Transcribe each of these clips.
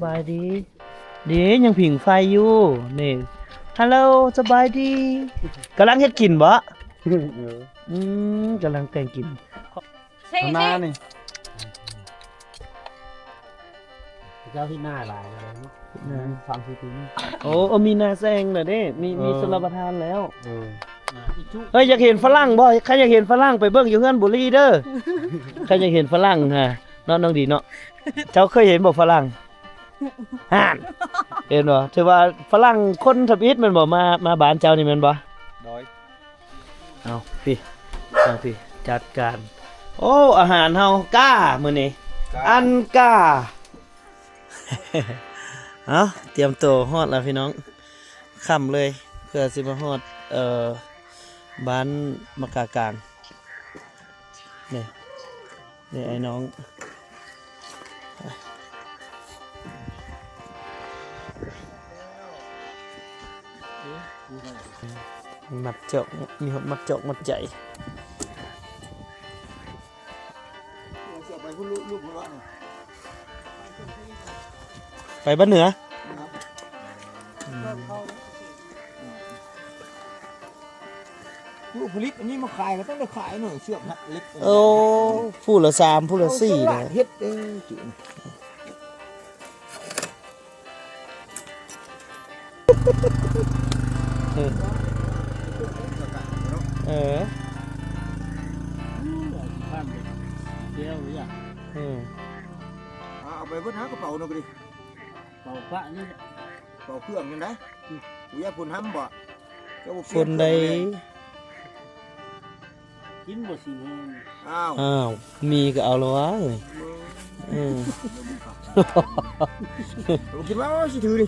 บายดีดียังผิงไฟอยู่นี่ฮัลโหลสบายดีกำลังเฮ็ดกินบ่กำลังแต่งกินมานี่เจ้าที่หน้าหลายอะไรเนาะ3-4 ปีนี่โอ้มีนาแซงน่ะเด้มีสลับประทานแล้ว เฮ้ย อยากเห็นฝรั่งบ่ใครอยากเห็นฝรั่งไปเบิ่งอยู่เฮือนบุรีเด้อใครอยากเห็นฝรั่งฮะเนาะน้องดีเนาะเจ้าเคยเห็นบ่ฝรั่งห่านเห็นบ่ถือว่าฝรั่งคนทบิดแม่นบ่มาบ้านเจ้านี่แม่นบ่ดอยเอาพี่จัดการโอ้อาหารเฮาก้ามื้อนี้อันก้าเอาเตรียมตัวฮอดแล้วพี่น้องค่ำเลยเพื่อสิมาฮอดบ้านมะกากลางนี่ไอ้น้องมัดเจาะมีหดมัดเจาะมัดใจไปบ้านเหนือผู้ผลิตอันนี้มาขายก็ต้องได้ขายหน่อยเชือกหัดเล็กโอ้ผู้ละ3ผู้ละ4เลยเฮ็ดเองจุนเดี๋ยวหรือยังเอาไปเพิ่นหากระเป๋าหน่อยก็ดิเป๋าพระนี่เป๋าเครื่องนั่นนะกูอยากพุ่นห้ำบ่คนใดกินบ่สิแห้งอ้าวมีก็เอาแล้ววะผมคิดว่าสิถือดิ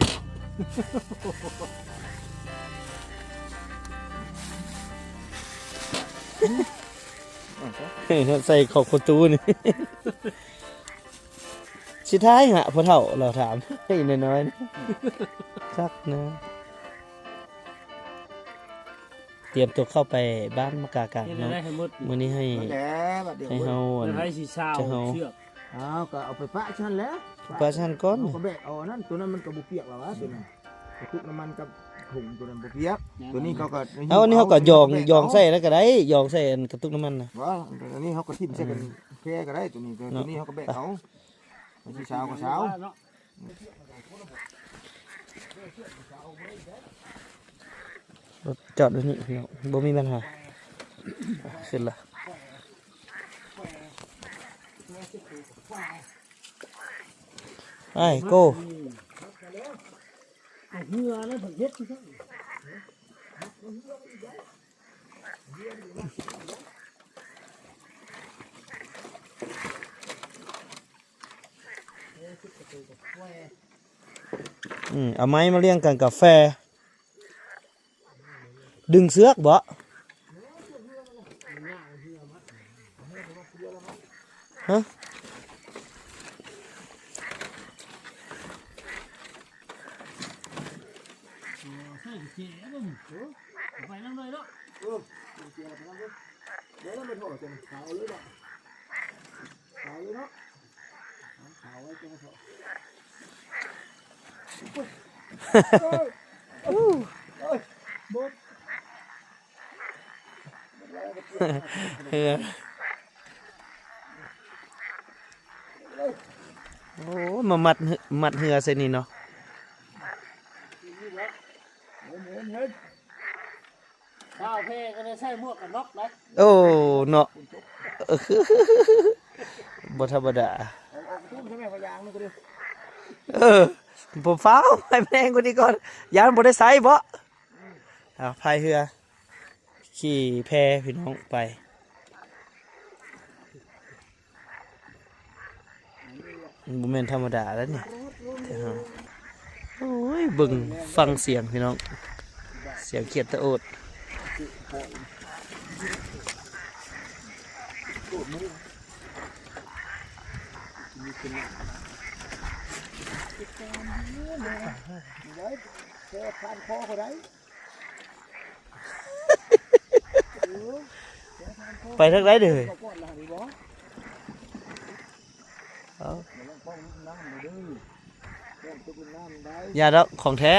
ใส่ขอบประตูนี่สิท้ายฮะพ่อเฒ่าเราถามให้น้อยๆคักนะเตรียมตัวเข้าไปบ้านมะกากลางเนาะมื้อนี้ให้เฮาจะเฮาก็เอาไปปะชั้นแล้วปะชั้นก่อนก็แบกเอานั่นตัวนั้นมันก็บ่เปียกแล้ววะตัวนั้นทุกน้ำมันกับถุงตัวนั้นบ่เปียกตัวนี้เขาก็อันนี้เขาก็ยองใส่แล้วก็ได้ยองใส่กระตุกน้ำมันนะว่าอันนี้เขาก็ทิ่มใส่กันแค่ก็ได้ตัวนี้เขาก็แบกเอาสิเช้าก็เช้าจอดอยู่นี่พี่น้องบ่มีปัญหาขึ้นละไอ้โก้เหือแล้วถึงเฮ็ดที่เอาไม้มาเลี้ยงกันกาแฟดึงเสือกบ่ฮะไปนั่งเลยเนาะเดี๋ยวเราไปถอดกันขาวเลยเนาะขาวเลยเนาะขาวไว้จะมาถอดบดโอ้มามัดเหือใส่นี่เนาะข้าวเพก็เลยใส่หมวกกันน็อกนะโอ้เนาะบ่ธรรมดาผมฟ้าวไปแม่งกว่านี้ก่อนยานบ่ได้ใส่บ่พายเรือขี่แพพี่น้องไปบ่แม่นธรรมดาแล้วนี่โอ้ยบึงฟังเสียงพี่น้องเสียงเขียดตะโอดไปทางไหนเด้อ เป็นน้ำได้ อย่าดอกของแท้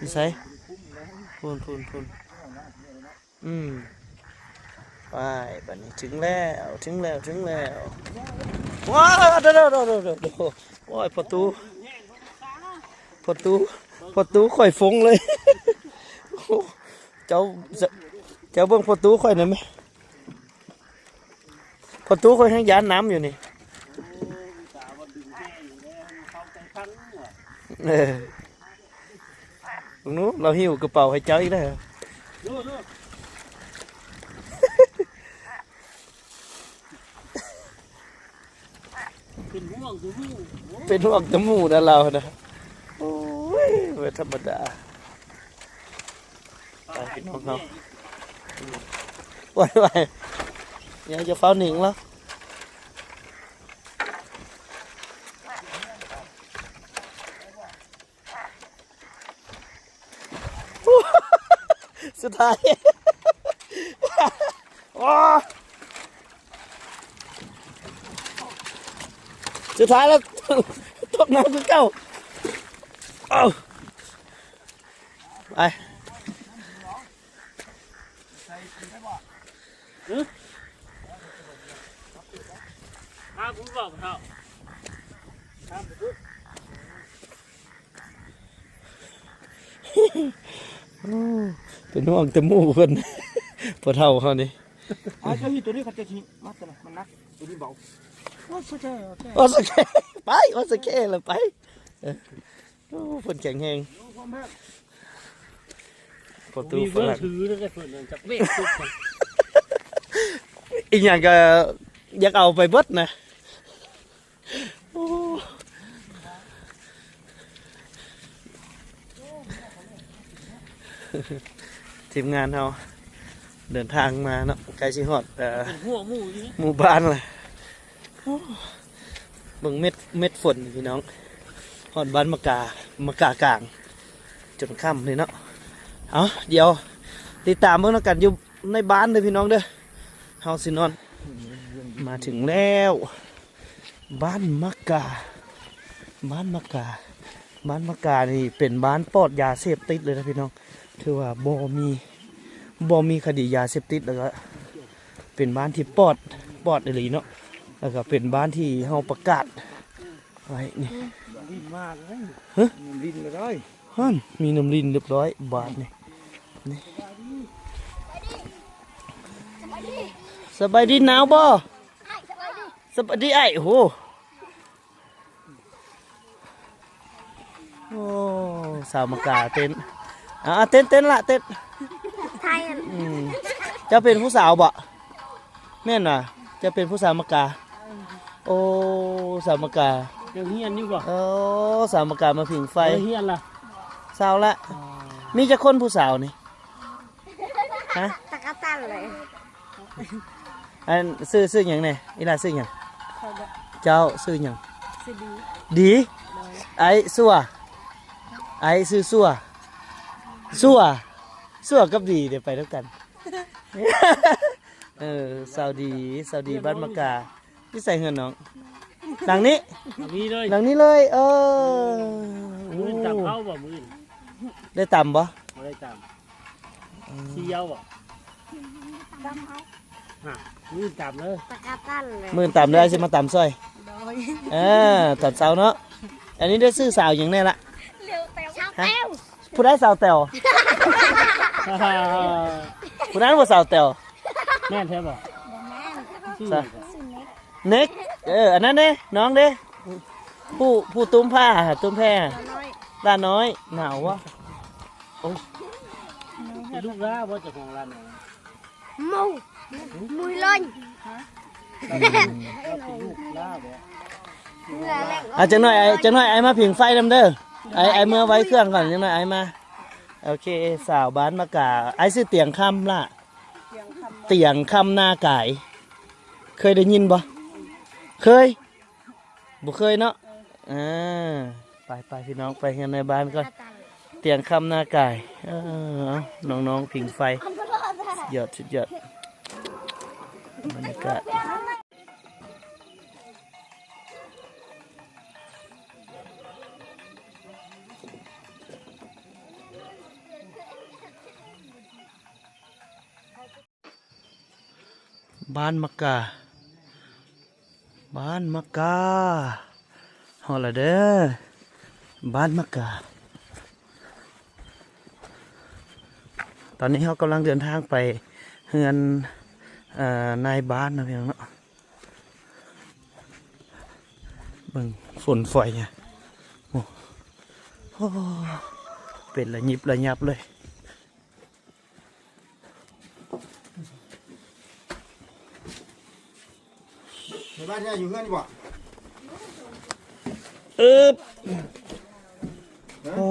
นี่ใส่พูนไปบัดนี้ถึงแล้วว้าวเดี๋ยวโอ้ยประตูข่อยฟงเลยเจ้าเบิ่งประตูข่อยหน่อยไหมประตูข่อยทั้งยานน้ำอยู่นี่ตรงนู้นเราหิ้วกระเป๋าให้เจ้าอีกแล้วเป็นห่วงจมูกนะเรานะโอ้ยไม่ธรรมดาไปพี่น้องเราไหวยังจะเฝ้าหนิงแล้วสุดท้ายสุดท้ายแล้วตกน้ำคือเก้าเอาไปผมบอกเขาเป็นห่วงแต่หมู่เพิ่นพอเท่าเขานี่ เจ้าที่ตัวนี้เขาจะทิ้งมัดมันนักตัวนี้เบาว่าสเกล ว่าสเกไปว่าสเกเลยไปโอ้เพิ่นแข็งแรงประตูฝรั่งถือแล้วก็เพิ่นจับเวทอีกอย่างก็อยากเอาไปเบิดนะทีมงานเราเดินทางมาเนาะไกลชิฮอดหมู่บ้านเลยเบิ่งเม็ดฝนพี่น้องฮอดบ้านมะกากลางจนค่ำเลยเนาะเอาเดี๋ยวติดตามเบิ่งแล้วกันอยู่ในบ้านเลยพี่น้องเด้อเฮาสินอนมาถึงแล้วบ้านมะกานี่เป็นบ้านปลอดยาเสพติดเลยนะพี่น้องถือว่าบ่มีคดียาเสพติดแล้วก็เป็นบ้านที่ปลอดอะไรเนาะแล้วก็เป็นบ้านที่เฮาประกาศไว้นี่ดินมากเลยฮะดินเลยฮั่นมีน้ำดินเรียบร้อยบาทนี่สบายดีหนาวบ่สบายดีไอ้โหโอ้สาวมากาเต้นเต้นละเต้นไทยจะเป็นผู้สาวบ่แม่นว่ะจะเป็นผู้สาวมากาโอ้สาวมากาเดี๋ยวเฮียนอยู่บ่โอ้สาวมากามาผิงไฟเฮียนล่ะสาวละมีจะคนผู้สาวนี่ฮะตะกะตันเลยอันซื้อหยังเนี่ยอีหล่าซื้อหยังเจ้าซื้อหยังซื้อดีไอ้ซัวไอ้ซื้อซัวกับดีเดี๋ยวไปด้วยกันสาวดีบ้านมะกาที่ใส่เงินน้องหลังนี้เลยมือจับเข้าบ่มือได้ต่ำบ่ไม่ได้ต่ำเที่ยวบ่ต่ำเอามือต่ำเลยตะกะตันเลยมือต่ำเลยใช่มาต่ำซอยตัดเสาเนาะอันนี้ได้ซื้อสาวอย่างแน่ละผู้ได้สาวแต๋วผู้นั้นว่าสาวแต๋วแม่นใช่ป่ะเน็กอันนั้นเด้น้องเด้ผู้ตุ้มแพร่ด้านน้อยหนาววะลูกล้าว่าจะของร้านไหนมุยล้นจังหน่อยไอ้มาผิงไฟนำเด้อไอ้เมื่อไว้เครื่องก่อนจังหน่อยไอ้มาโอเคสาวบ้านมะกาไอ้ซื้อเตียงคำล่ะเตียงคำหน้าไก่เคยได้ยินบ่เคยบ่เคยเนาะไปพี่น้องไปกันในบ้านก่อนเตียงคำหน้าไก่น้องผิงไฟสุดยอดบรรยากาศ บ้านมะกาบ้านมะกาฮอลเด้อบ้านมะกาตอนนี้เขากำลังเดินทางไปเฮือนนายบ้านนะพี่น้องเนาะเบิ่งฝนฝอยเนี่ยโอ้โหเป็นระยิบระยับเลยในบ้านเนี่ยอยู่เพื่อนบ่โอ้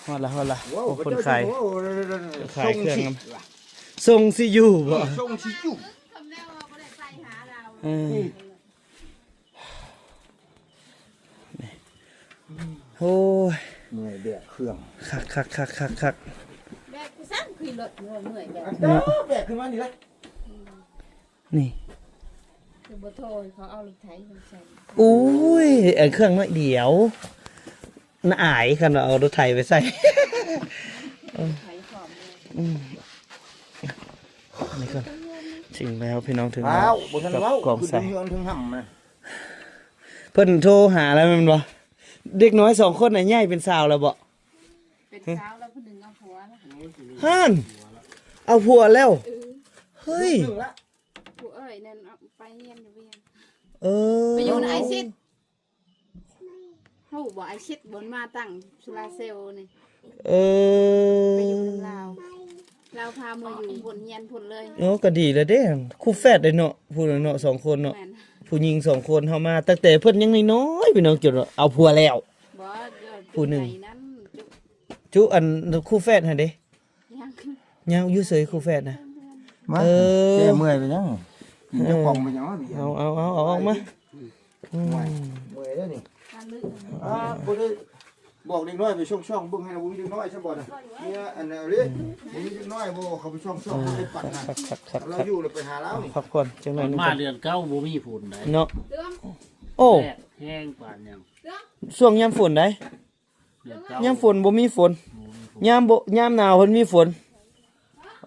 ฮอดละฮอดละ ว้าว คนขาย โอ้โห ขายเครื่องนำส่งสิอยู่บ่ ส่งสิอยู่ เออโอ้ย เมื่อยแบกเครื่อง คัก แบกกูสั่งขี่รถเมื่อยแบก อันเด้อแบกขึ้นมานี่ละ นี่ คือบ่โทรเขาเอารถไถมาใส่ อุ้ยเครื่องน้อยเดียวน่าอายคันว่าเอารถไถไปใส่ ไถพร้อมเลย อันนี้ก่อนถึงแล้วพี่น้องถึง อ้า แล้ว วบ่ทัน กับ เว้าก อง ขึ้น ใส่ เฮือนถึงห่ำนะ เพิ่นโทรหาแล้วแมันบ่เด็กน้อย2คนน่ะใหญ่เป็นสาวแล้วบ่ เป็นสาวแล้วผู้หนึงเอาผัวแล้ว ฮ่านเอาผัวแล้วเฮ้ย ถึงละ ผู้เอ้ยนั่นเอาไปเรียนอยู่เวียน เออ ไปอยู่ในไอซิดเฮาบ่ไอซิดบนมาตั้งโซลาร์เซลล์นี่ เอ ไปอยู่ อ กับเราพามาอยู่บนเฮียนพุ่นเลย โอ้ก็ดีแล้วเด้คู่แฝดได้เนาะผู้นั้นเนาะ2คนเนาะ แม่น ผู้หญิง2คนเฮามาตั้งแต่เพิ่นยังน้อยๆพี่น้องจนว่าเอาผัวแล้ว บ่เดี๋ยว ผู้หนึ่ง ไนั้นจุ จุอันคู่แฝดหั่นเด้ ยัง ยังอยู่เสยคู่แฝดนะ มา เออ แก้เมื่อยไปยังเจ้าของไปยังว่า เอาออกมาอืม เมื่อยแล้วนี่ ทางลึก บ่ได้บอกเด็กน้อยไปช่องเบิ่งให้นะบ่มีเด็กน้อยซะบ่น่ะเนี่ยอันนั้นเด้บ่มีเด็กน้อยบ่เขาไปช่องบ่ได้ปั่นน่ะ คัก เราอยู่แล้วไปหาเรานี่ พักผ่อนจังหน่อยหนึง มา ก่อน เดือนเก้าบ่มีฝนได้ เนาะ เรื่อง โอ้ แดดแห้งปานหยัง ช่วงยามฝนได้ เดือนเก้าย ามฝนบ่มีฝนยามหนาวเพิ่นมีฝน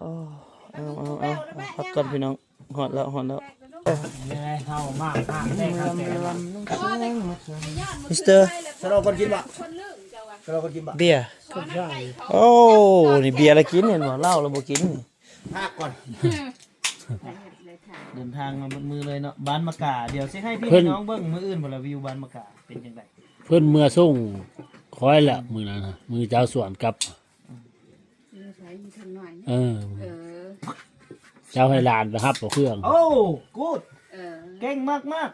อ๋อเอาพักก่อนพี่น้องฮอดแล้ว ยังไงเฮามากมากแน่ครับแต่ มิสเตอร์ สเราคนกินบ่ คนลืมเจ้าว่ะ สเราคนกินบ่ เบียร์โอ้นี่เบียร์ละกินเห็นบ่เหล้าเราบ่กินนี่ พากก่อน เดินทางมาบนมือเลยเนาะบ้านมะกาเดี๋ยวสิให้พี่น้องเบิ่งมื้ออื่นบ่ละวิวบ้านมะกาเป็นจังได๋ เพิ่นเมื่อส่งคอยละมือนั้นน่ะมือเจ้าสวนกับ ใช้มีทางหน่อย เออ เออ เจ้าให้หลานไปรับเอาเครื่อง โอ้กูด เออ เก่งมาก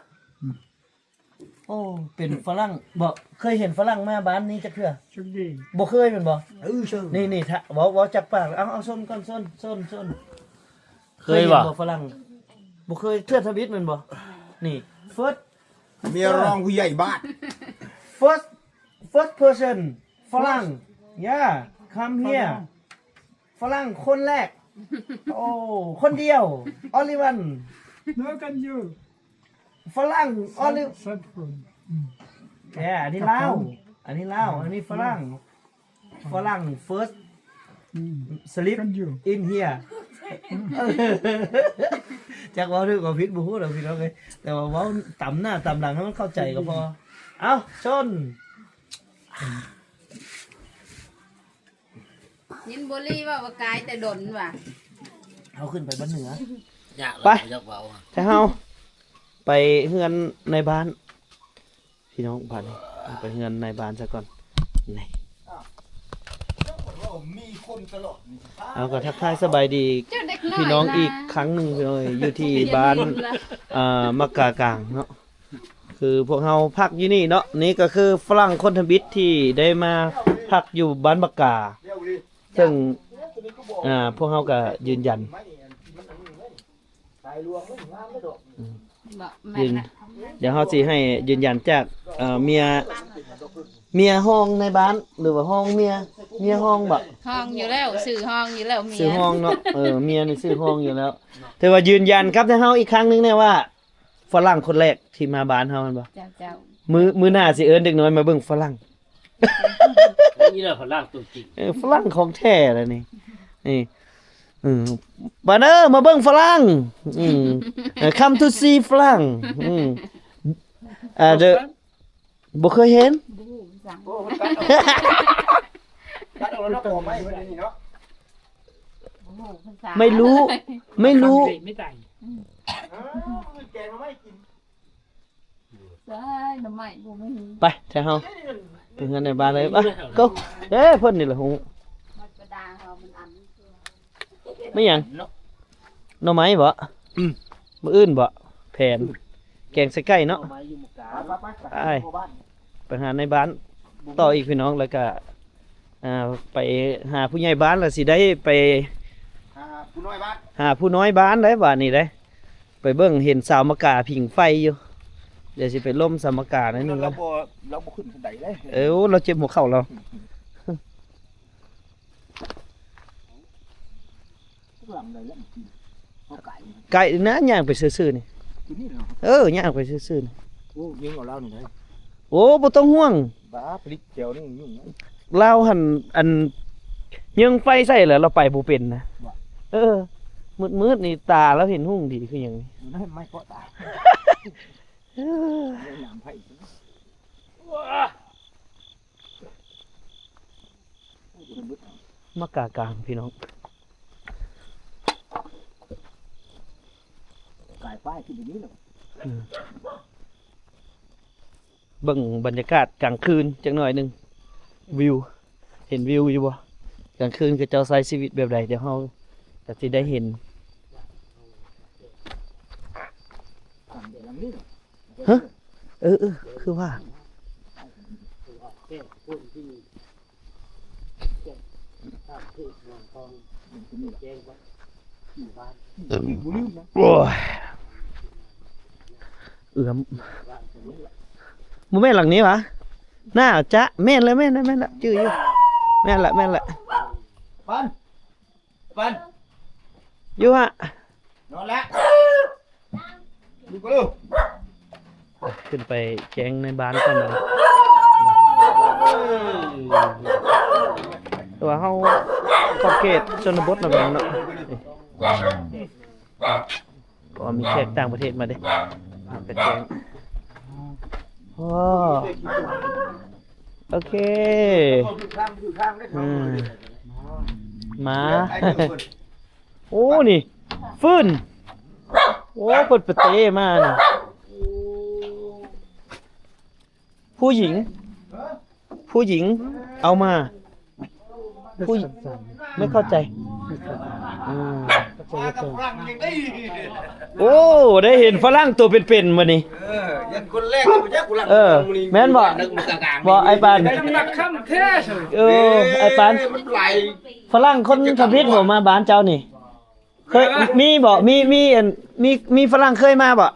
โอ้เป็นฝรั่งบ่เคยเห็นฝรั่งมาบ้านนี้จักเทื่อบ่เคยแม่นบ่ เชิง นี่ถ้าเว้าจักปากเอาส้นก่อนส้น เคยบ่ ห็นฝรั่งบ่เคยเทื่อทวิตแม่นบ่นี่ เมียรองผู้ใหญ่บ้าน first person ฝรั่ง yeah come here ฝรั่งคนแรก โอ้คนเดียว only one No can you ฝรั่ง only Central. yeah อันนี้ลาวอันนี้ฝรั่ง first sleep Can you? in here จักเว่าเรื่องกับพิษบูฮู้ดอกพี่น้องเลยแต่ว่าเว่าต่ำหน้าต่ำหลังให้มันเข้าใจก็พอเอาชน ยินบุรีว่าว่ากายแต่ดนว่ะ เอาขึ้นไปบ้านเหนือ ยาก ไป อยากเว้าอะ แต่เฮาไปเฮือนในบ้าน พี่น้องบ้านนี้เอาไปเฮือนในบ้านซะก่อนนี่ มีคนตลอด เอาก็ทักทายสบายดี เจ้าเด็กน้อย พี่น้อง ล่ะ อีกครั้งหนึ่งเลยอยู่ที่บ้านมะกากลางเนาะคือพวกเราพักอยู่นี่เนาะนี่ก็คือฝรั่งคนทบิตที่ได้มาพักอยู่บ้านมะกา เดี๋ยวดิ ซึ่งพวกเราก็ยืนยัน ตายรวงไม่งามไม่ดอก บอกแม่ ยืน นะ เดี๋ยวเราสิให้ยืนยันจากเมียห้องในบ้านหรือว่าห้องเมียห้องบ่ ห้องอยู่แล้วสื่อห้องอยู่แล้วเมีย ซื้อห้องเนาะเมียนี่ซื้อห้องอยู่แล้วแต่ว่ายืนยันครับให้เฮาอีกครั้งหนึงเนี่ยว่าฝรั่งคนแรกที่มาบ้านเฮาแม่นบ่ เจ้าเจ้า มื้อหน้าสิเอิ้นเด็กน้อยมาเบิ่งฝรั่ง นี่แหละพลังตัวจริง ฝรั่งของแท้เลยนี่ บาเนอร์มาเบิ่งฝรั่งcome to see ฝรั่งเด้อบ่เคยเห็น บ่ฮู้จัง โอ้มันตัดออกแล้วเนาะบ่ไม้ไว้ในนี่เนาะ บ่ฮู้ภาษา ไม่รู้ ไม่รู้ ไม่ได้ แกงมาไม่กิน ใช่น้ำใหม่บ่ฮู้ ไปแท้เฮาไปเงินในบ้านเลยไปgo เอ้เพิ่นนี่ล่ะฮู้ มันกระดาเฮามันอัน ไม่หยังหน่อไม้บ่มื้ออื่นบ่แผนแกงใส่ไก่เนาะ ไปไปหาในบ้านต่ออีกพี่น้องแล้วก็ไปหาผู้ใหญ่บ้านแล้วสิได้ไป ผู้น้อยบ้าน หาผู้น้อยบ้านได้บ้านนี้ได้ไปเบิ่งเห็นสาวมะกาผิงไฟอยู่เดี๋ยวสิไปล่มสาวมะกาหน่อยหนึงกัน เราบ่ขึ้นบันไดเลย เราเจ็บหัวเข่าเรา หลังใดแล้วเอาไก่ ไก่นะย่างไปซื่อๆนี่ กินนี่เหรอ ย่างไปซื่อๆนี่ โอ้ยิงเอาเราหนึ่งเลย โอ้บ่ต้องห่วง บ้าพริกเจียวนี่ยุ่งนะ เราหั่นอันยิงไฟใส่แล้วเราไปบ่เป็นนะมืดๆนี่ตาแล้วเห็นหุ่งดีคือหยังนี่ อยู่นั่นไม่ก็ตายหนามไผ่ มะกากลางพี่น้อง ไก่ป้ายที่แบบนี้เลย เบิ่งบรรยากาศกลางคืนจักหน่อยหนึงวิวเห็นวิวอยู่บ่กลางคืนคือเจ้าใช้ชีวิตแบบใดเดี๋ยวเฮาจะสิได้เห็น หลังนี้ คือว่า โอ้ยบ่แม่นหลังนี้วะหน้าจ๊ะแม่นแล้วชื่ออยู่แม่นละ ปัน อยู่ฮะ นอนแล้วดูก็ดู ขึ้นไปแจ้งในบ้านก่อนนะตัวเฮาขอบเขตชนบทนะพี่น้องเนาะก็มีแขกต่างประเทศมาเด้ไปแจ้งโอ้โอเค ดูข้างได้ครับ มา โอ้นี่ฟื้นโอ้เปิดประเตมานี่ผู้หญิงเอามาผู้ไม่เข้าใจโอ้ได้เห็นฝรั่งตัวเป็นๆมานี่ ยันคนแรกกูจะกูรัก แม่นบ่ไอ้ปานไอ้ปาน มันไหล ฝรั่งคนทำพิษผมมาบ้านเจ้านี่เคยมีบ่มีฝรั่งเคยมาบ่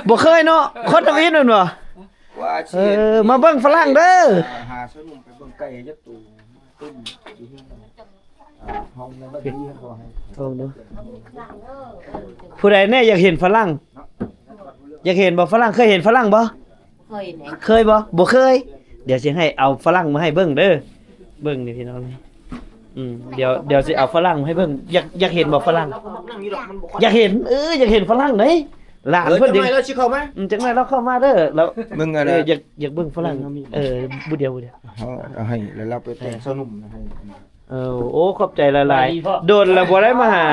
บ่เคยเนาะคนทำพิษนั่นบ่ ว่าเชี มาเบิ่งฝรั่งเด้อ หาซื้อนุ่มไปเบิ่งไก่ยัดตู้ตุ้มห้องนั้นก็ดีเขาให้ โอ้เนาะผู้ใดแน่อยากเห็นฝรั่งอยากเห็นบ่ฝรั่งเคยเห็นฝรั่งบ่ เคยแหน่ เคยบ่เคยเดี๋ยวสิให้เอาฝรั่งมาให้เบิ่งเด้อเบิ่งนี่พี่น้องนี่เดี๋ยวสิเอาฝรั่งมาให้เบิ่งอยากเห็นบ่ฝรั่ง นั่งนี่หรอกมันบ่ อยากเห็นอยากเห็นฝรั่งไหนหลานเพิ่น จั ดิ งได๋แล้วสิเข้ามา จังได๋เราเข้ามาเด้อแล้ว มึงอะไร อยากเบิ่งฝรั่งบุเดียว เอาให้แล้วเราไปแต่งสนุ่มนะให้ โอ้ขอบใจหลายๆโดนแล้วบ่ได้มาหา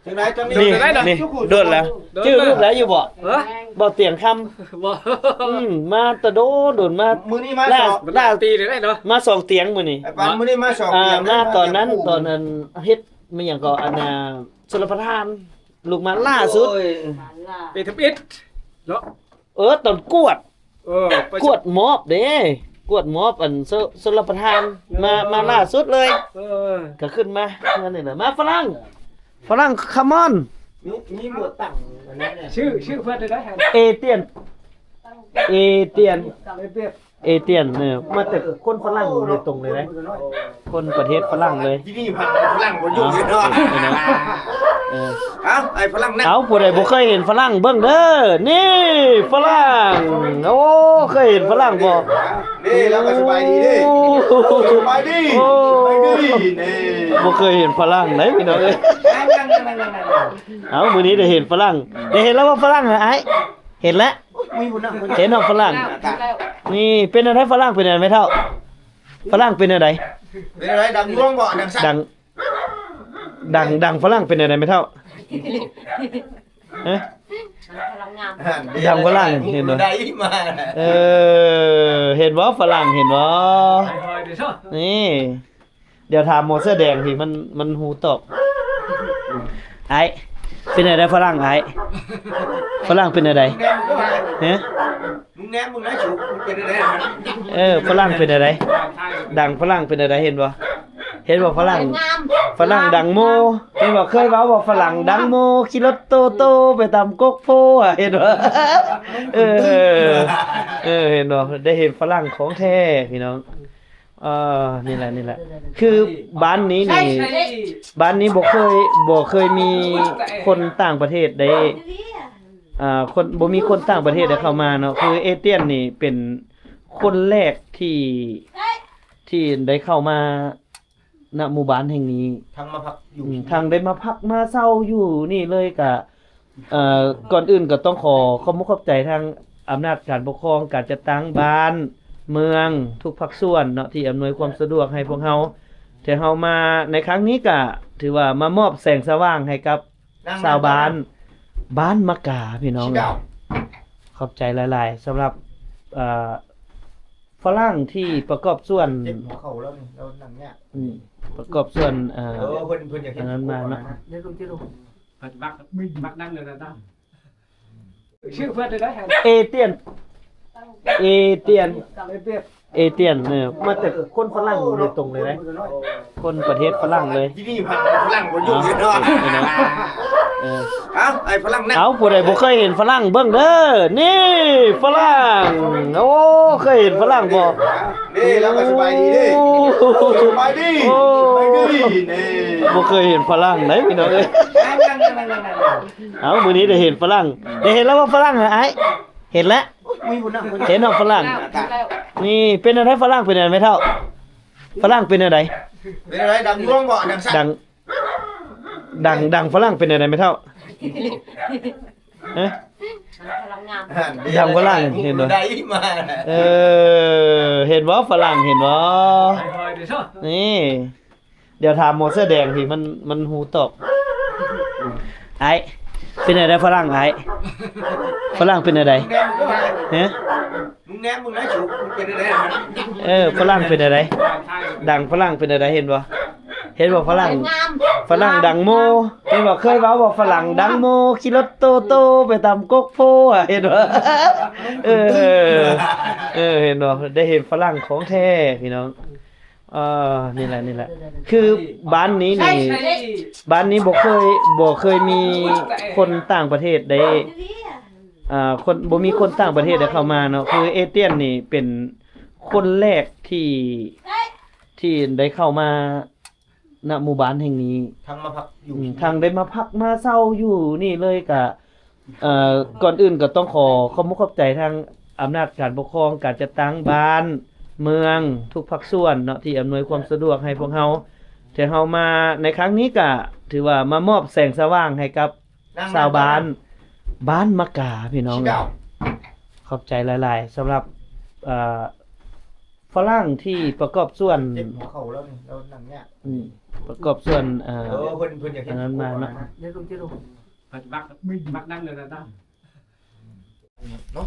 จังไดจัง นี่โดนแล้วชื่อรูปแล้วอยู่บ่เตียงคำมาตะโดนมา มื้อนี้มา ล่าตีได้เนาะมา2เตียงมื้อนี้ ไอ้ปานมื้อนี้มาสอบเตียง มาตอนนั้นเฮ็ดมันหยังก็อันชลประทานลูกมาล่าสุด เป็นทำอิดเนาะ ตอนกวดมอบเด้กวดมอบอันชลประทานมาล่าสุดเลยก็ขึ้นมาเงินนี่น่ะมาฝรั่งคัมอน มีหมวดตั้งอันนั้นเนี่ย ชื่อเพื่อนได้ไหม เอเตียนเนี่ยมาแต่คนฝรั่งโดยตรงเลยนะคนประเทศฝรั่งเลย ที่นี่พาฝรั่งบ่อยู่เนาะ เออ เอ้าไอ้ฝรั่งนั่ง เอาผู้ใดบ่เคยเห็นฝรั่งเบิ่งเด้อนี่ฝรั่งโอ้เคยเห็นฝรั่งบ่ นี่แล้วก็สบายดีดิสบายดีสบายดีนี่ บ่เคยเห็นฝรั่งไหนพี่น้องเอ้ยเอามื้อนี้ได้เห็นฝรั่งได้เห็นแล้วว่าฝรั่งไอ้เห็นแล้ว มีบุญนะ เห็นเนาะฝรั่งนี่เป็นอะไรฝรั่งเป็นอะไรไม่เท่าฝรั่งเป็นอะไร เป็นอะไรดังร่วงบ่ดังสั่น ดังฝรั่งเป็นอะไรไม่เท่าเอ๊ะดังฝรั่งเห็นบ่ ได้มา เห็นบ่ฝรั่งเห็นบ่ คอยดิเนาะ นี่เดี๋ยวถามหมอเสื้อแดงสิมันหูตอบไอ้เป็นอะไรฝรั่งไอ้ฝรั่งเป็นอะไรเอ๊ะ มึงแนมมึงนะฉุเป็นอะไร ฝรั่งเป็นอะไรดังฝรั่งเป็นอะไรเห็นบ่เห็นบ่ฝรั่งดังโมเห็นบ่เคยเว้าบ่ฝรั่งดังโมขี่รถโตโตไปตามกกโพอ่ะเห็นบ่เห็นบ่ได้เห็นฝรั่งของแท้พี่น้องนี่แหละคือบ้านนี้บ่เคยมีคนต่างประเทศได้คนบ่มีคนต่างประเทศได้เข้ามาเนาะคือเอเตียนนี่เป็นคนแรกที่ได้เข้ามาณหมู่บ้านแห่งนี้ ทางมาพักอยู่ ทางได้มาพักมาเช่าอยู่นี่เลยก็ก่อนอื่นก็ต้องขอบคุณขอบใจทางอำนาจการปกครองการจัดตั้งบ้านเมืองทุกภาคส่วนเนาะที่อำนวยความสะดวกให้พวกเฮาที่เฮามาในครั้งนี้ก็ถือว่ามามอบแสงสว่างให้กับชาวบ้านมะกาพี่น้องขอบใจหลายๆสำหรับฝรั่งที่ประกอบส่วน เจ็บหัวเข่าแล้วนี่เรานั่งเนี่ย ประกอบส่วน เพิ่นอยากเห็น นั้นมาเนาะ เดี๋ยวลุงมักนั่งเลยนะชื่อเพื่อนได้แห่ง เอเตียนเนี่ยมาแต่คนฝรั่งโดยตรงเลยนะคนประเทศฝรั่งเลย ที่นี่พักฝรั่งบ่อยู่เนาะเอ้าไอ้ฝรั่งนั่ง เอาผู้ใดบ่เคยเห็นฝรั่งเบิ่งเด้อนี่ฝรั่งโอ้เคยเห็นฝรั่งบ่ นี่แล้วก็สบายดีดิสบายดีสบายดีนี่ บ่เคยเห็นฝรั่งไหนพี่น้องเอ้ยเอามื้อนี้ได้เห็นฝรั่งได้เห็นแล้วว่าฝรั่งไอ้เห็นแล้ว มีบุญนะ เห็นเนาะฝรั่งนี่เป็นอะไรฝรั่งเป็นอะไรไม่เท่าฝรั่งเป็นอะไร เป็นอะไรดังร่วงบ่ดังสั่น ดังฝรั่งเป็นอะไรไม่เท่าเอ๊ะดังฝรั่งเห็นบ่ ได้มา เห็นบ่ฝรั่งเห็นบ่ คอยดิเนาะ นี่เดี๋ยวถามหมอเสื้อแดงสิมันหูตอบไอ้เป็นอะไรฝรั่งไอ้ฝรั่งเป็นอะไรเอ๊ะ มึงแนมมึงนะฉุเป็นอะไร ฝรั่งเป็นอะไรดังฝรั่งเป็นอะไรเห็นบ่ฝรั่งดังโมเห็นบ่เคยเว้าบ่ฝรั่งดังโมขี่รถโตโตไปตามกกโพอ่ะเห็นบ่เห็นบ่ได้เห็นฝรั่งของแท้พี่น้องนี่แหละคือบ้านนี้บ่เคยมีคนต่างประเทศได้คนบ่มีคนต่างประเทศได้เข้ามาเนาะคือเอเตียนนี่เป็นคนแรกที่ได้เข้ามาณหมู่บ้านแห่งนี้ ทางมาพักอยู่ ทางได้มาพักมาเช่าอยู่นี่เลยก็ก่อนอื่นก็ต้องขอบคุณขอบใจทางอำนาจการปกครองการจัดตั้งบ้านเมืองทุกภาคส่วนเนาะที่อำนวยความสะดวกให้พวกเฮาที่เฮามาในครั้งนี้ก็ถือว่ามามอบแสงสว่างให้กับชาวบ้านมะกาพี่น้องขอบใจหลายๆสำหรับฝรั่งที่ประกอบส่วน เจ็บหัวเข่าแล้วนี่เรานั่งเนี่ย ประกอบส่วน เพิ่นอยากเห็น นั้นมาเนาะ เดี๋ยวลุงมักนั่งเลยนะ เนาะ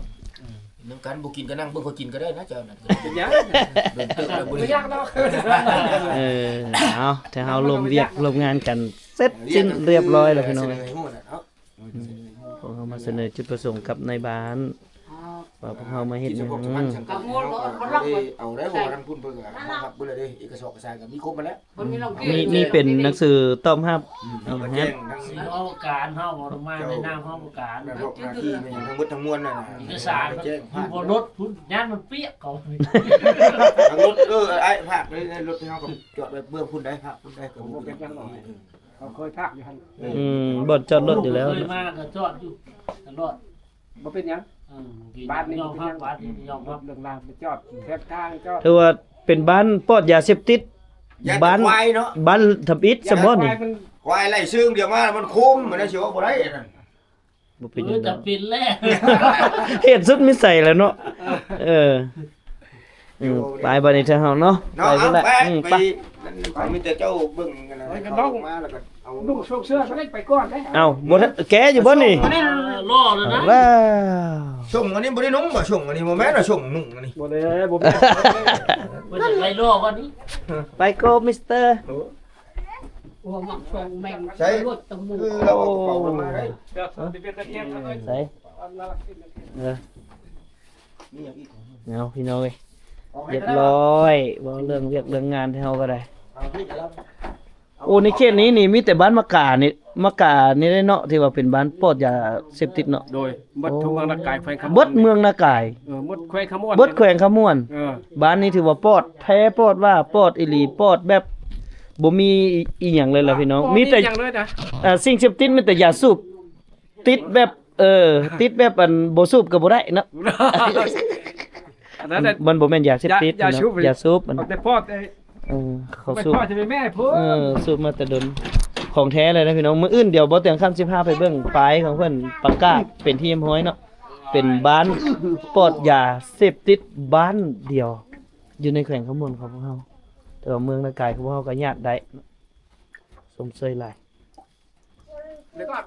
น้ำกันบ่กินก็นั่งเบิ่งเขากินก็ได้นะเจ้าน่ะ เป็นยัง เดินเติบแล้วบ่ ไม่ ได้ ยากเนาะ เอาถ้าเฮาลมเวียกลมงานกันเสร็จสิ้นเรียบร้อยแล้วพี่น้องพวกเฮามาเสนอจุดประสงค์กับนายบ้านว่าพวกเฮามาเฮ็ดหยัง เอาได้บ่ทำพุ่นเพิ่นก็ครับเบิ่งเลยเด้เอกสารก็มีครบมาแล้ว มีเป็นหนังสือตอบรับเอา มา ฮะ แจ้งทั้ง สิ่งห้องการห้องลงมาในน้ำห้องการ ระบบหน้าที่มันทั้งหมดทั้งมวลน่ะ เอกสาร แจ้ง อยู่บนรถพุ่นย่านมันเปียกเขา ทางรถไอ้ภาคเลยรถที่เฮาก็จอดไว้เบื้องพุ่นได้ภาคพุ่นได้ก็บ่เป็น เขาเคยพากอยู่หั่น บ่อนจอดรถอยู่แล้ว เคยมาก็จอดอยู่ตลอด บ่เป็นหยัง บ้านนี้ยอมรับบ้านนี้ยอม ร รับ ถเรื่องรางไปจอดแทบทางจอด ถือว่าเป็นบ้านปลอดยาเสพติด อย่า บ้าน ควายเนาะ บ้านทำอิฐสมบ่นี่ มัน ควายไล่ซึ่งเดี๋ยวมามันคุ้มมันได้สิว่าบ่ได้นั่น บ่เป็นห เอ ยั อง จะ ดอก ปิดแล้ว เฮ็ดสุดมิสัยแล้วเนาะไปบัดนี้เถอะเฮาเนาะ เนาะ ไป เอา พุ่นแหละ ไป ไป ไปมีแต่เจ้าเบิ่งกันนะเอามาแล้วก็เอา นุ่งโชคเสื้อก็ได้ไปก่อนได้ เอ้าบ่ทันแกอยู่บ่นี่ ล่อแล้วนะ ว้าว ส่งอันนี้บ่ได้นุ่งบ่ส่งอันนี้บ่แม่นว่าส่งนุ่งอันนี้ บ่ได้บ่ได้ มันจะไล่ล่อวันนี้ ไปโกมิสเตอร์ โอ้มักฟองแมง ใช่ รถตะมู คือเราเอากระเป๋าลงมาได้ เดี๋ยวสิเป็นตะเกียงเลย ใส่มีอย่างอีก เอาพี่น้องเอ้ย เอาให้ เรียบ ได้ ร้อยบ่เรื่องเวียกเรื่องงานที่เฮาก็ได้ เอาให้ได้แล้ว โอ้ในเขตนี้นี่มีแต่บ้านมะกานี่มะกานี่ได้เนาะที่ว่าเป็นบ้านปลอดยาเสพติดเนาะ โดยมดทุ่งนักกายแขวงขมวน เบิดเมืองนากาย มดแขวงขมวน เบิดแขวงขมวน บ้านนี้ถือว่าปลอดแท้ปลอดว่าปลอดอีหลีปลอดแบบบ่มีอีหยังเลยล่ะพี่น้องมีแต่ อย่างเลยนะ สิ่งเสพติดมีแต่ยาสูบติดแบบติดแบบอันบ่สูบก็บ่ได้เนาะ อันนั้น มันบ่แม่นยาเสพติด ยาสูบ ยาสูบมัน แต่พ่อแต่ เขา ไม่ สูบ พ่อจะเป็นแม่พ่อ สูบมาแต่ดนของแท้เลยนะพี่น้องมื้ออื่นเดี๋ยวบ่เตียงค่ำ15ไปเบิ่งปลายของเพิ่นประกาศเป็นที่เรียบร้อยเนาะเป็นบ้านปลอดยาเสพติดบ้านเดียว อยู่ในแขวงขมวนของพวกเฮาแต่ว่าเมืองนากายของพวกเฮาก็ญาติได้สมเสยหลาย เดี๋ยวก่อน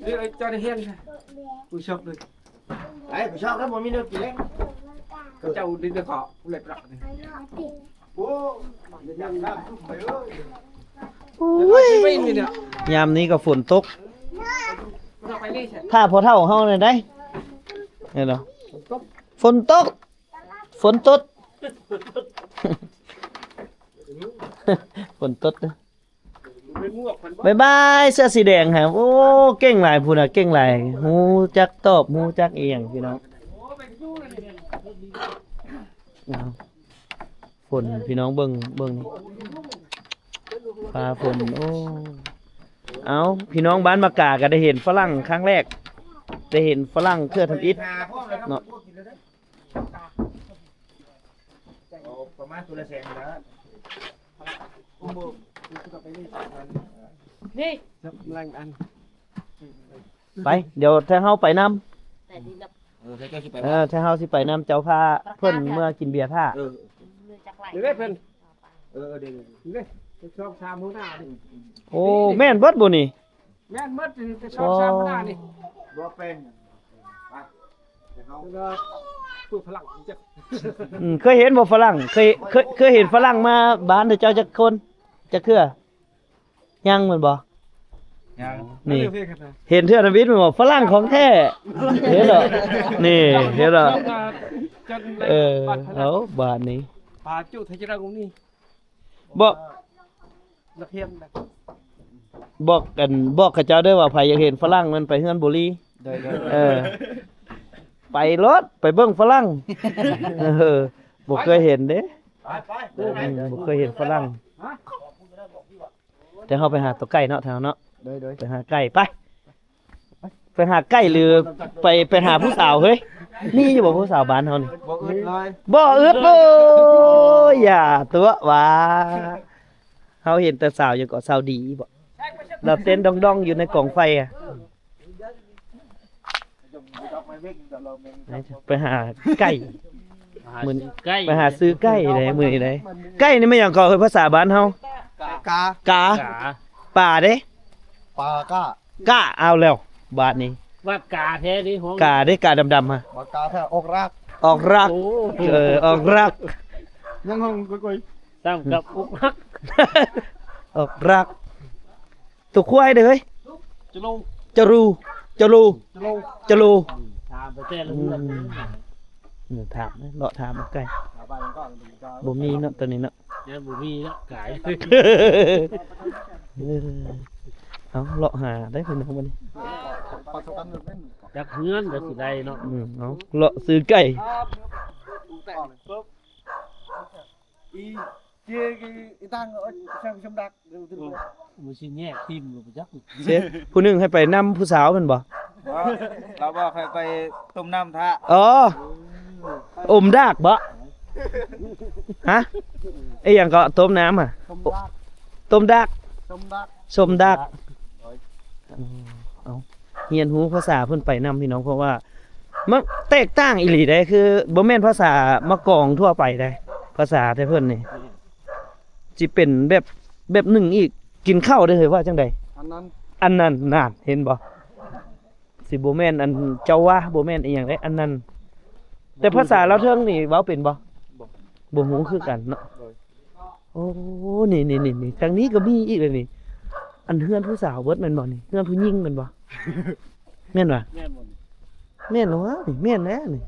เดี๋ยวเจ้าได้เฮียนผู้ชอบเลย ไอ้ผู้ชอบครับบ่มีเนื้อกินแล้ว เจ้าดินเกาะเล็บรักนี่ โอ้ยยังน้ำไปเอ้ย ไม่มีเนี่ย ยามนี้ก็ฝนตก เราไปนี่ใช่ ถ้าพอเท่าเฮาเนี่ยได้เห็นเนาะฝนตกฝนตก ฝนตกนะ เป็นงวกคนบ่ บ๊ายบายเสื้อสีแดงครับโอ้เก่งหลายพูดน่ะเก่งหลายฮู้จักตอบฮู้จักอีหยังพี่น้องเอาฝนพี่น้องเบิ่งนี่ฟ้าฝนโอ้เอาพี่น้องบ้านมะกาก็ได้เห็นฝรั่งครั้งแรก ได้เห็นฝรั่งเครือทำอิฐ เนาะ ประมาณตัวละแสนนะ นี่ แรงอัน ไปเดี๋ยวถ้าเฮาไปนำ แต่นี่นับ ใกล้ๆสิไป ถ้าเฮาสิไปนำเจ้าพาเพิ่นเมื่อกินเบียร์ท่า เออ เลยจากไหล เดี๋ยวได้เพิ่น เดี๋ยว เดี๋ยวชอบชามหัวหน้าดิ โอ้แม่นเบิดบ่นี่ แม่นมดจะชอบชามหัวหน้านี่ บ่เป็นไปเดี๋ยวเขา แล้วก็พูดพลังจะ เคยเห็นบ่ฝรั่งเคยเห็นฝรั่งมาบ้านเจ้าจักคนจักเทื่อยังแม่นบ่ ยัง นี่ เห็นเทื่อทวิตแม่นบ่ฝรั่งของแท้เห็นเหรอนี่เห็นเหรอเอาบ้านนี้ ปาจุไทยรังนี่ บอก นักเรียนนะ บอกเขาเจ้าเด้อว่าไผอยากเห็นฝรั่งมันไปเฮือนบุรีไปรถไปเบิ่งฝรั่งบ่เคยเห็นเด้ ไป บ่เคยเห็นฝรั่งแต่เฮาไปหาตัวไก่เนาะแถวเนาะไปหาไก่ไปหาไก่หรือไปหาผู้สาวเฮ้ยมีอยู่บ่ผู้สาวบ้านเฮานี่ บ่อึดเลย บ่อึดโอ้ยอย่าตัวว่าเฮาเห็นแต่สาวอยู่ก็สาวดีบ่เราเต้นดองๆอยู่ในกองไฟอ่ะไปหาไก่ มื้อ ใกล้ ไปหาซื้อไก่ได้มื้อนี้ได้ไก่นี่ไม่หยังก็คือภาษาบ้านเฮาก าก า กา ป่าเด้ ปลากาก าเอาแล้วบาดนี้ ว่ากาแท้ดิห้อง กาเด้กาดำๆฮะ ปลากาแท้ออกราก ออกรัก โอ้ ออกรัก ยังห้องก้อย ตามกับอุกฮัก ออกรักตัวควายเด้อเฮ้ย จะลง จะรูจะรู จะลง จะรู ตามไปแต่ละ อื เรื่อง มถามนะเลาะถามเอาไก่ ไปก่อน บ่มีเนาะตัวนี้เนาะ ยังบ่มีแล้วกาย เอาเลาะหาได้เพิ่นเอาบ่นี่ ปลาสกันเป็น จักเฮือนก็สิได้เนาะ เอาเลาะซื้อไก่ อี อีตั้งช่างชมดัก บ่สิแยกทีมบ่จัก เสียผู้หนึงให้ไปนำผู้สาวแม่นบ่ เราบอกให้ไปต้มน้ำท่า อ๋ออมดากบ่ฮะไอ้หยังก็ต้มน้ำอ่ะต้มดากสมดากเอาเรียนรู้ภาษาเพิ่นไปนำพี่น้องเพราะว่ามันแตกต่างอีหลีได้คือบ่แม่นภาษามะกองทั่วไปได้ภาษาแต่เพิ่นนี่สิเป็นแบบหนึ่งอีกกินข้าวได้เฮ้ยว่าจังได๋ อันนั้น อันนั้นน่ะเห็นบ่สิบ่แม่นอันเจ้าว่าบ่แม่นอีหยังได้อันนั้นแต่ภาษาลาวเทิงนี่เว้าเป็นบ่บ่ฮู้คือกันเนาะโอ้นี่ทางนี้ก็มีอีกเลยนี่อันเฮือนผู้สาวเบิดแม่นบ่นี่เฮือนผู้หญิงแม่นบ่แม่นบ่ แม่นบ่ แม่นเหรอวะนี่แม่นแน่นี่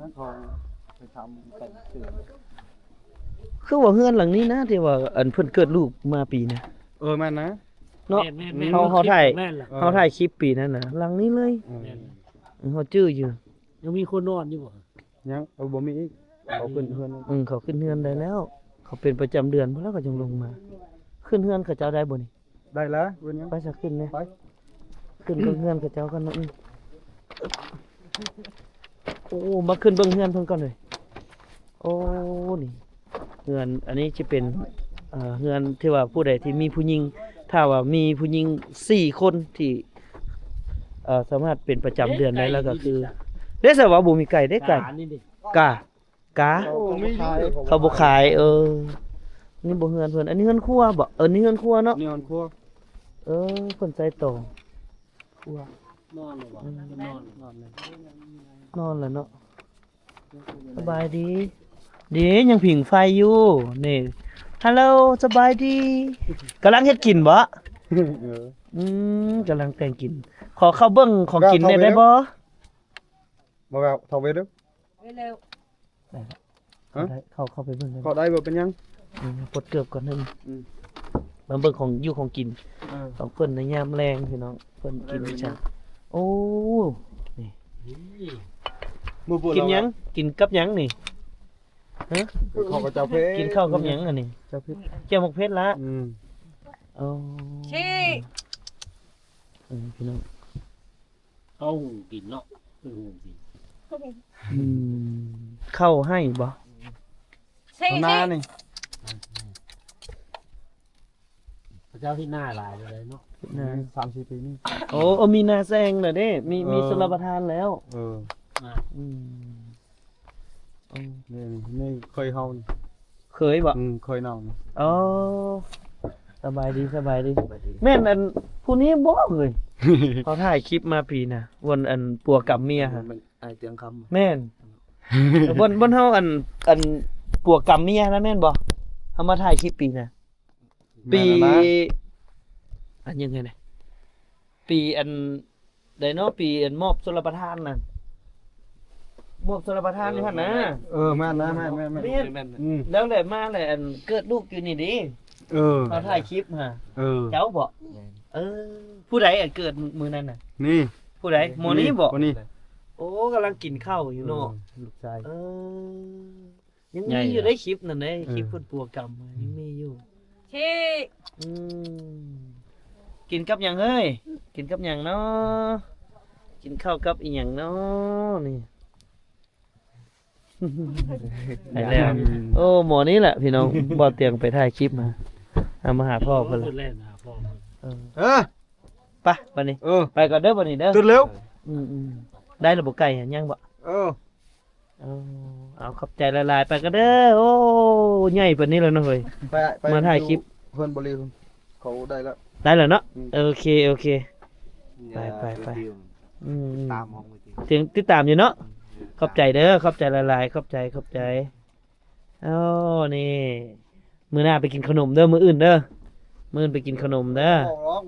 นั่นของไปทำแต่ตื่น คือว่าเฮือนหลังนี้นะที่ว่าอันเพิ่นเกิดลูกมาปีนะ แม่นนะ เนาะ แม่น เขาถ่าย แม่นล่ะ เฮาถ่ายคลิปปีนั้นน่ะหลังนี้เลย แม่น เฮาจื้ออยู่ ยังมีคนนอนอยู่บ่ ยังบ่มีอีกเอาขึ้นเพื่อน เขาขึ้นเฮือนได้แล้ว เขาเป็นประจำเดือนพุ่นแล้วก็จังลงมา ขึ้นเฮือนเขาเจ้าได้บ่นี่ ได้แล้วเว้นยัง ไปสักขึ้นเลย ไป ขึ้นเบิ่งเฮือนเขาเจ้ากันเนาะโอ้มาขึ้นเบิ่งเฮือนเพิ่นก่อนเลยโอ้นี่เฮือนอันนี้จะเป็นเฮือนที่ว่าผู้ใดที่มีผู้หญิงถ้าว่ามีผู้หญิง4คนที่สามารถเป็นประจำเดือนได้แล้วก็คือได้ซะว่าบ่มีไก่ได้ไก่ กานี่ดิ กา โอ้มีขาย เขาบ่ขายนี่บ่เฮือนเพิ่นอันนี้เฮือนครัวบ่นี่เฮือนครัวเนาะ นี่มันครัว เพิ่นใส่ตองครัวน อนเลยบ่นอนเลย นอนแล้วเนาะสบายดีดียังผิงไฟอยู่นี่ฮัลโหลสบายดีกำลังเฮ็ดกินบ่กำลังแต่งกิน ขอเข้าเบิ่งของกินได้บ่ บ่แบบเท่าเวเด้อ เร็ว ได้เข้าไปเบิ่งได้ เขาได้บ่เป็นยัง ปลดเกือบก่อนหนึง อืม มาเบิ่งของอยู่ของกินของเพิ่นในยามแรงพี่น้องเพิ่นกินจังโอ้ มือปวด กินหยังกินกับหยังนี่ เขาก็จะเพ กินข้าวกับหยังอันนี้ จะเพ เจียวหมกเพชรละ อืม ชี้ พี่น้อง เอาหุงกินเนาะเพิ่นหุงกิน เข้าให้บ่ ชี้ หน้านี่ พระเจ้าที่หน้าหลายเลยเนาะ นะ 3-4 ปีนี่ โอ้มีนาแซงน่ะเด้มีสลประทานแล้ว อ่า อืม นี่เคยเฮา เคยบ่ เคยน้อง อ๋อสบายดีแม่นอันผู้นี้บ่เลย เขาถ่ายคลิปมาปีน่ะวนอันปัวกับเมียฮะ ไอเตียงคำ แม่นบนเฮาอันปัวกับเมียนะแม่นบ่เฮามาถ่ายคลิปปีน่ะ ปีอันยังไงเนี่ยปีอันไดเนาะปีอันมอบชลประทานน่ะมอบชลประทานนี่หั่นนะ แม่นนะแม่น แล้วแหละมาแหละอันเกิดลูกอยู่นี่ดิเขาถ่ายคลิปฮะเจ้าบ่ผู้ใดอันเกิดมื้อนั้นน่ะ นี่ ผู้ใดหมอนี้บ่ คนนี้ โอ้กำลังกินข้าวอยู่เนาะ ลูกชาย ยังมีอยู่ได้คลิปนั่นเด้คลิปเพิ่นปัวกรรมยังมีอยู่ ชี้ กินกับหยังเฮ้ยกินกับหยังเนาะกินข้าวกับอีหยังเนาะนี่ ได้แล้วโอ้หมอนี้แหละพี่น้องบ่เตียงไปถ่ายคลิปมาเอามาหาพ่อเพิ่น เพิ่ ละ นเล่นหาพ่อเพิ่น ไปบัดนี้ไปก่อนเด้อบัดนี้เด้อ ตื่นเร็ว ได้ระบบไก่อะยังบ่ เอาขอบใจละลายไปกันเด้อโอ้ใหญ่ปานนี้แล้วเนาะเฮ้ย ไป มาถ่ายคลิป เพื่อนบริษัทเขาได้แล้ว ได้แล้วเนาะโอเคไปตามมองถึงติดตามอยู่เนาะขอบใจเด้อขอบใจละลายขอบใจอ๋อนี่มื้อหน้าไปกินขนมเด้อมื้ออื่นเด้อมื้ออื่นไปกินขนมเด้อ ร้อง